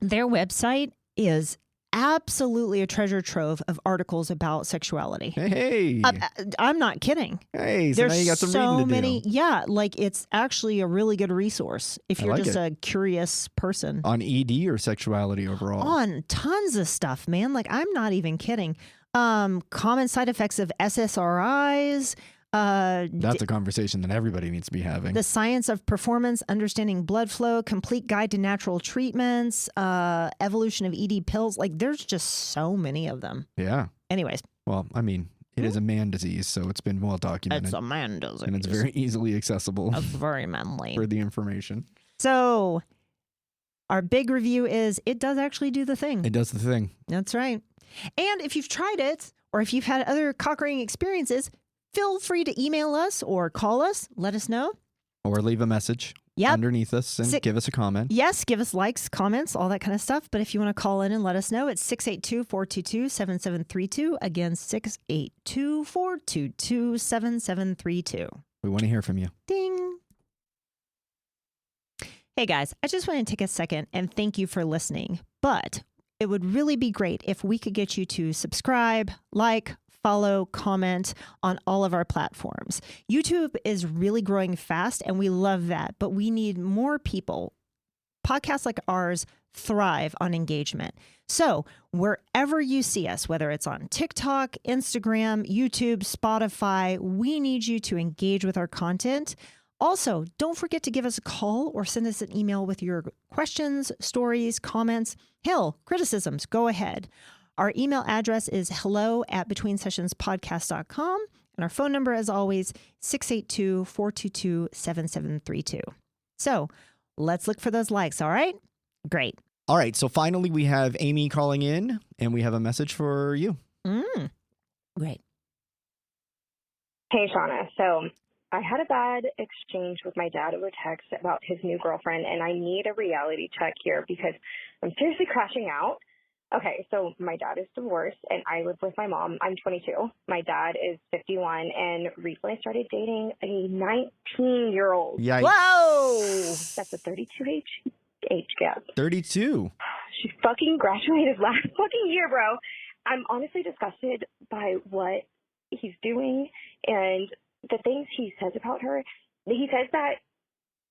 their website is absolutely a treasure trove of articles about sexuality. Hey. I'm not kidding. Hey, so There's now you got some so reading to many. do. Yeah, like it's actually a really good resource if I you're like just it. a curious person. On ED or sexuality overall? On tons of stuff, man. Like I'm not even kidding. Common side effects of SSRIs. That's a conversation that everybody needs to be having. The science of performance, understanding blood flow, complete guide to natural treatments, evolution of ED pills. Like there's just so many of them. Yeah. Anyways. Well, I mean, it is a man disease, so it's been well documented. It's a man disease. And it's very easily accessible. It's very manly. For the information. So our big review is it does actually do the thing. It does the thing. That's right. And if you've tried it, or if you've had other cock-ring experiences, feel free to email us or call us. Let us know. Or leave a message underneath us and give us a comment. Yes, give us likes, comments, all that kind of stuff. But if you want to call in and let us know, it's 682-422-7732. Again, 682-422-7732. We want to hear from you. Ding. Hey guys, I just want to take a second and thank you for listening. But it would really be great if we could get you to subscribe, like, follow, comment on all of our platforms. YouTube is really growing fast and we love that, but we need more people. Podcasts like ours thrive on engagement. So wherever you see us, whether it's on TikTok, Instagram, YouTube, Spotify, we need you to engage with our content. Also, don't forget to give us a call or send us an email with your questions, stories, comments, hell, criticisms. Go ahead. Our email address is hello@betweensessionspodcast.com. And our phone number, as always, 682-422-7732. So let's look for those likes, all right? Great. All right, so finally we have Amy calling in, and we have a message for you. Great. Hey, Shauna. So I had a bad exchange with my dad over text about his new girlfriend, and I need a reality check here because I'm seriously crashing out. Okay, so my dad is divorced, and I live with my mom. I'm 22. My dad is 51, and recently started dating a 19-year-old. Yikes. Whoa! That's a 32 age gap. 32. She fucking graduated last fucking year, bro. I'm honestly disgusted by what he's doing and the things he says about her. He says that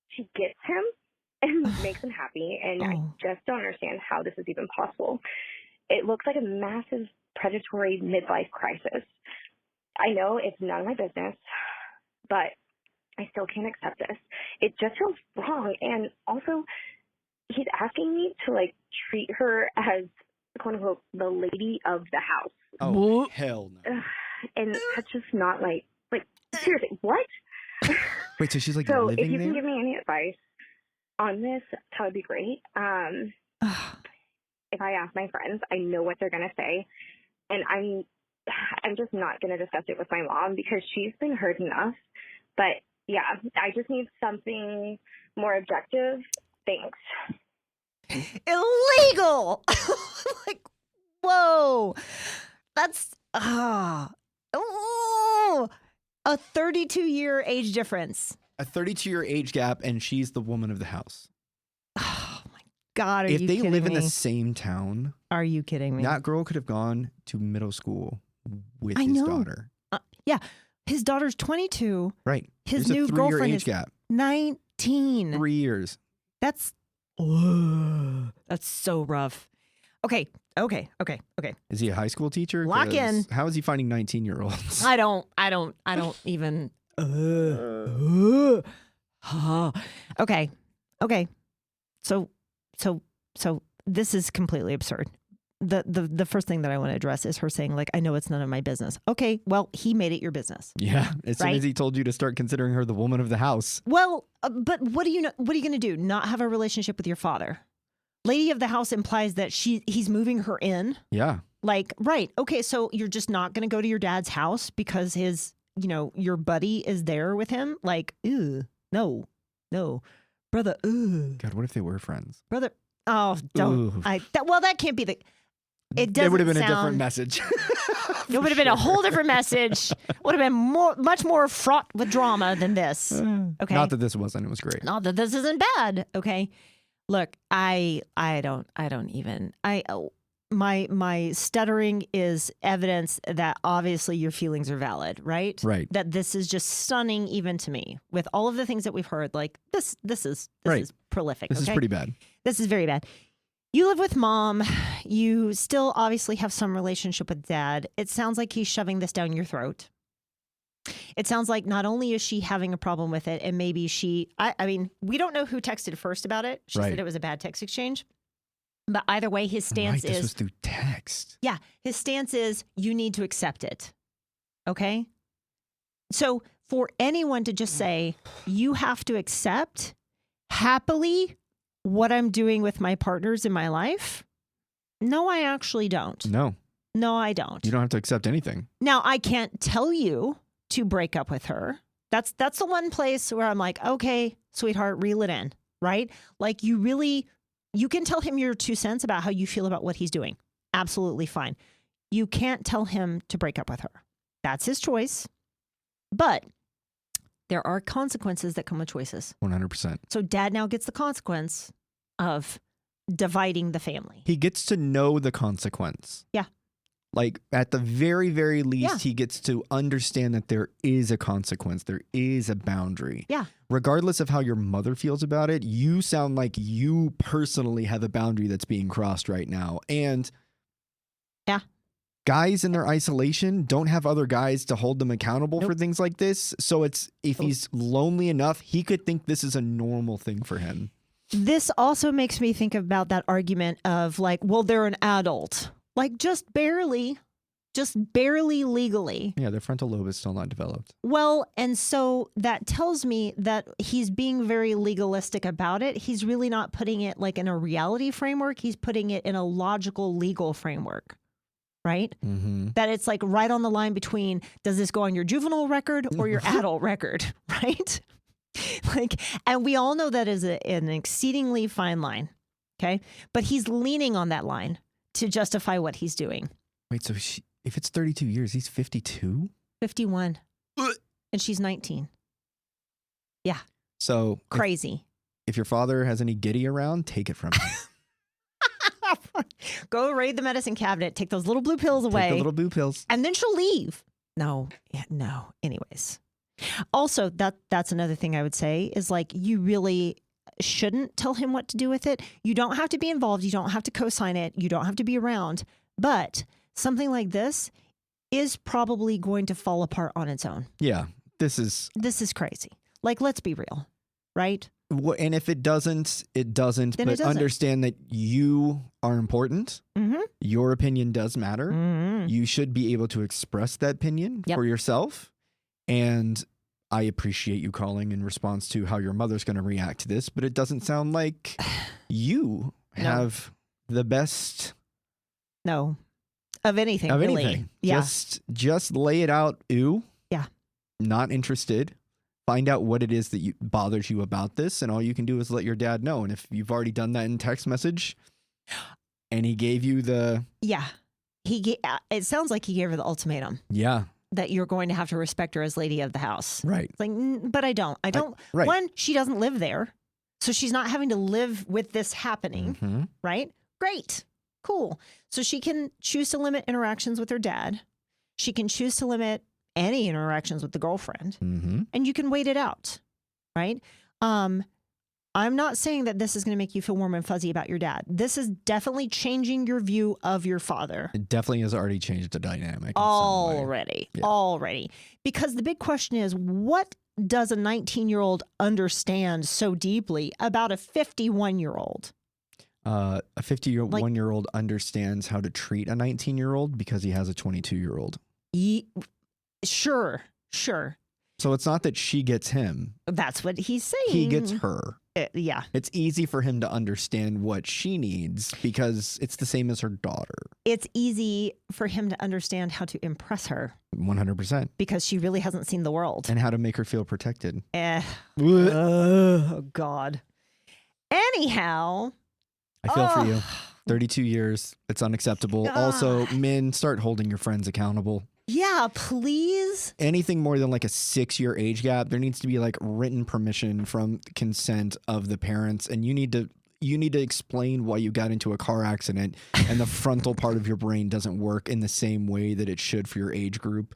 she gets him and makes him happy, and I just don't understand how this is even possible. It looks like a massive predatory midlife crisis. I know it's none of my business, but I still can't accept this. It just feels wrong, and also he's asking me to, like, treat her as quote unquote, the lady of the house. Oh, hell no. And that's just not like seriously, what? Wait, so she's like so living if you there? can give me any advice on this, that would be great. If I ask my friends, I know what they're going to say. And I'm just not going to discuss it with my mom because she's been hurt enough. But yeah, I just need something more objective. Thanks. Illegal. Like, whoa. That's a 32-year age difference. A 32-year age gap, and she's the woman of the house. Oh my God, if they live in the same town, are you kidding me? That girl could have gone to middle school with his daughter. Yeah, his daughter's 22. Right. His There's new a 3-year girlfriend age is gap. 19. 3 years. That's so rough. Okay. Is he a high school teacher? Lock in. How is he finding 19-year-olds? I don't even. Okay. So this is completely absurd. The first thing that I want to address is her saying, like, I know it's none of my business. Okay, well, he made it your business. Yeah, as soon as he told you to start considering her the woman of the house. Well, but what are you going to do? Not have a relationship with your father? Lady of the house implies that he's moving her in. Yeah. Like, right. Okay, so you're just not going to go to your dad's house because your buddy is there with him? Like, ew, no. Brother, God, what if they were friends? Brother, oh, don't. That can't be the... It would have been a different message. It would have been a whole different message. Would have been much more fraught with drama than this. Okay. Not that this wasn't. It was great. Not that this isn't bad. Okay. Look, my stuttering is evidence that obviously your feelings are valid, right? Right. That this is just stunning even to me with all of the things that we've heard. Like this is prolific. This is pretty bad. This is very bad. You live with mom. You still obviously have some relationship with dad. It sounds like he's shoving this down your throat. It sounds like not only is she having a problem with it, and maybe I mean, we don't know who texted first about it. She said it was a bad text exchange. But either way, his stance is... This was through text. Yeah. His stance is you need to accept it. Okay? So for anyone to just say, you have to accept happily what I'm doing with my partners in my life? No, I actually don't. No, I don't. You don't have to accept anything. Now, I can't tell you to break up with her. That's the one place where I'm like, okay, sweetheart, reel it in, right? Like you can tell him your 2 cents about how you feel about what he's doing. Absolutely fine. You can't tell him to break up with her. That's his choice. But there are consequences that come with choices. 100%. So dad now gets the consequence of dividing the family. He gets to know the consequence. Yeah. Like at the very, very least, he gets to understand that there is a consequence. There is a boundary. Yeah. Regardless of how your mother feels about it, you sound like you personally have a boundary that's being crossed right now. And guys in their isolation don't have other guys to hold them accountable for things like this. So if he's lonely enough, he could think this is a normal thing for him. This also makes me think about that argument of like, well, they're an adult. Like just barely legally. Yeah, their frontal lobe is still not developed. Well, and so that tells me that he's being very legalistic about it. He's really not putting it like in a reality framework. He's putting it in a logical legal framework, right? Mm-hmm. That it's like right on the line between, does this go on your juvenile record or your adult record, right? Like, and we all know that is an exceedingly fine line, okay? But he's leaning on that line to justify what he's doing. Wait, so if it's 32 years, he's 52? 51. And she's 19. Yeah. So crazy. If your father has any giddy around, take it from him. Go raid the medicine cabinet, take those little blue pills away. Take the little blue pills. And then she'll leave. No. Anyways. Also, that's another thing I would say is like, you really shouldn't tell him what to do with it. You don't have to be involved. You don't have to co-sign it. You don't have to be around. But something like this is probably going to fall apart on its own. Yeah. This is crazy. Like, let's be real, right? And if it doesn't, it doesn't. Then but it doesn't. Understand that you are important. Mm-hmm. Your opinion does matter. Mm-hmm. You should be able to express that opinion Yep. for yourself. And I appreciate you calling in response to how your mother's going to react to this, but it doesn't sound like you No. have the best No. Of anything, of really. anything. Yeah. Just lay it out. Ooh. Yeah. Not interested. Find out what it is that bothers you about this, and all you can do is let your dad know. And if you've already done that in text message, and he gave you the Yeah. It sounds like he gave her the ultimatum that you're going to have to respect her as lady of the house. right. It's like, but I don't. Right. One, she doesn't live there. So she's not having to live with this happening, Mhm. right? Great. Cool. So she can choose to limit interactions with her dad. She can choose to limit any interactions with the girlfriend, Mhm. and you can wait it out, right? I'm not saying that this is going to make you feel warm and fuzzy about your dad. This is definitely changing your view of your father. It definitely has already changed the dynamic in some way. Already. Because the big question is, what does a 19-year-old understand so deeply about a 51-year-old? A 51-year-old understands how to treat a 19-year-old because he has a 22-year-old. Sure. So it's not that she gets him. That's what he's saying. He gets her. Yeah. It's easy for him to understand what she needs because it's the same as her daughter. It's easy for him to understand how to impress her 100%. because she really hasn't seen the world. And how to make her feel protected. Oh, God. Anyhow. I feel for you. 32 years. It's unacceptable. Also, men, start holding your friends accountable. Yeah, please. Anything more than like a 6-year age gap, there needs to be like written permission from consent of the parents. And you need to explain why you got into a car accident and the frontal part of your brain doesn't work in the same way that it should for your age group.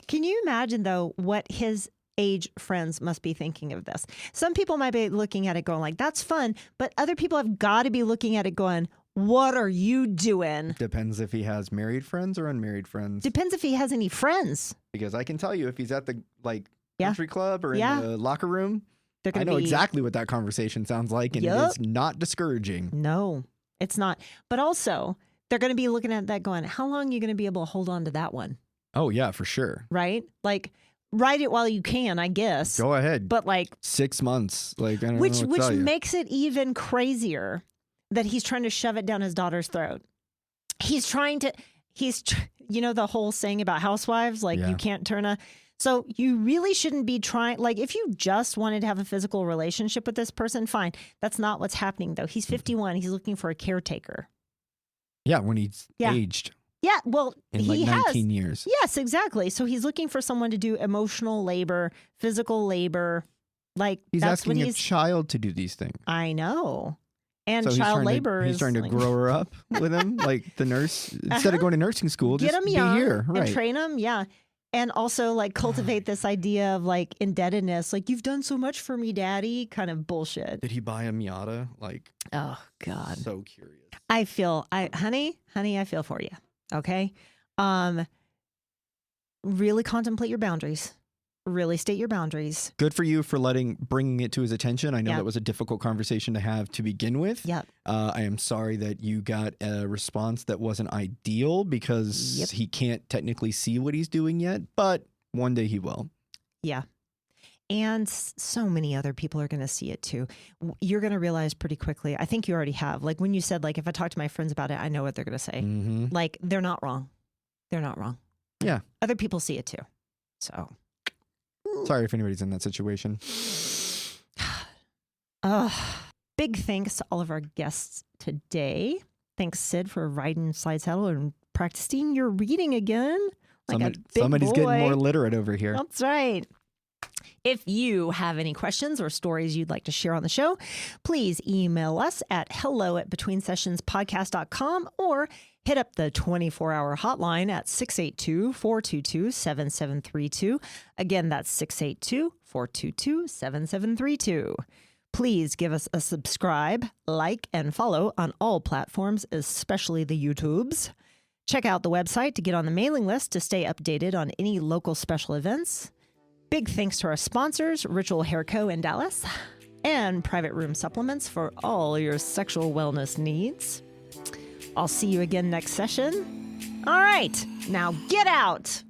Can you imagine, though, what his age friends must be thinking of this? Some people might be looking at it going like, that's fun. But other people have got to be looking at it going, what are you doing? Depends if he has married friends or unmarried friends. Depends if he has any friends. Because I can tell you if he's at the Yeah. country club or Yeah. in the locker room, They're I gonna know be... exactly what that conversation sounds like, and Yup. it is not discouraging. No, it's not. But also, they're going to be looking at that going, how long are you going to be able to hold on to that one? Oh, yeah, for sure. Right? Like, ride it while you can, I guess. Go ahead. But like, 6 months. Like, I don't know which what to tell you. makes it even crazier that he's trying to shove it down his daughter's throat. You know, the whole saying about housewives, like Yeah. you can't turn so you really shouldn't be trying, like if you just wanted to have a physical relationship with this person, fine. That's not what's happening though. He's 51. He's looking for a caretaker. Yeah, when he's Yeah. aged Yeah, well, in he like 19 has. years. Yes, exactly. So he's looking for someone to do emotional labor, physical labor. Like He's that's asking what a he's. child to do these things. I know. And So child labor he's is trying to like, grow her up with him, like the nurse. Instead of going to nursing school, get just him be young here. and Right. train him. Yeah. And also like cultivate this idea of like indebtedness. Like you've done so much for me, daddy, kind of bullshit. Did he buy a Miata? Like, Oh God. so curious. Honey, I feel for you. Okay. Really contemplate your boundaries. Really state your boundaries. Good for you for bringing it to his attention. I know Yep. that was a difficult conversation to have to begin with. Yep. I am sorry that you got a response that wasn't ideal because Yep. he can't technically see what he's doing yet, but one day he will. Yeah. And so many other people are going to see it too. You're going to realize pretty quickly. I think you already have. Like when you said, like, if I talk to my friends about it, I know what they're going to say. Mm-hmm. Like, they're not wrong. They're not wrong. Yeah. Other people see it too. So. Sorry if anybody's in that situation. Big thanks to all of our guests today. Thanks, Sid, for riding slide saddle and practicing your reading again. Like a big Somebody's boy. getting more literate over here. That's right. If you have any questions or stories you'd like to share on the show, please email us at hello@betweensessionspodcast.com or hit up the 24-hour hotline at 682-422-7732. Again, that's 682-422-7732. Please give us a subscribe, like, and follow on all platforms, especially the YouTubes. Check out the website to get on the mailing list to stay updated on any local special events. Big thanks to our sponsors, Ritual Hair Co. in Dallas, and Private Room Supplements for all your sexual wellness needs. I'll see you again next session. All right, now get out.